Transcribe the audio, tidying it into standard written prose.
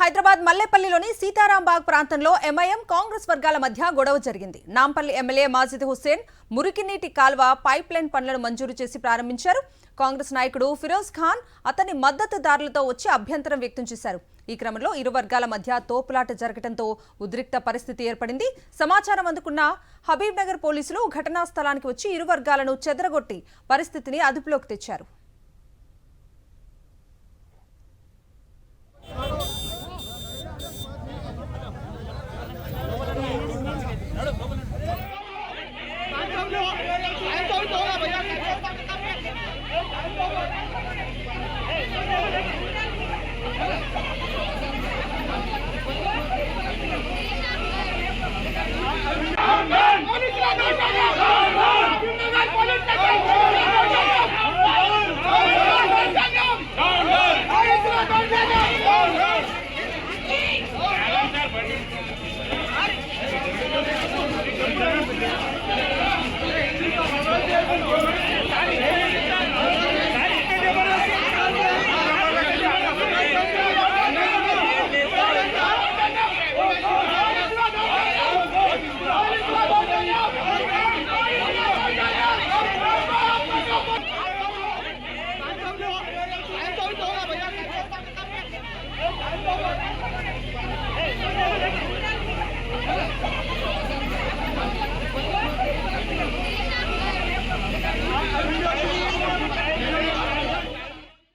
హైదరాబాద్ మల్లేపల్లిలోని సీతారాంబాగ్ ప్రాంతంలో ఎంఐఎం కాంగ్రెస్ వర్గాల మధ్య గొడవ జరిగింది. నాంపల్లి ఎమ్మెల్యే మాజిద్ హుస్సేన్ మురికినీటి కాల్వ పైప్లైన్ పనులను మంజూరు చేసి ప్రారంభించారు. కాంగ్రెస్ నాయకుడు ఫిరోజ్ ఖాన్ అతని మద్దతుదారులతో వచ్చి అభ్యంతరం వ్యక్తం చేశారు. ఈ క్రమంలో ఇరు వర్గాల మధ్య తోపులాట జరగడంతో ఉద్రిక్త పరిస్థితి ఏర్పడింది. సమాచారం అందుకున్న హబీబ్ నగర్ పోలీసులు ఘటనా స్థలానికి వచ్చి ఇరు వర్గాలను చెదరగొట్టి పరిస్థితిని అదుపులోకి తెచ్చారు.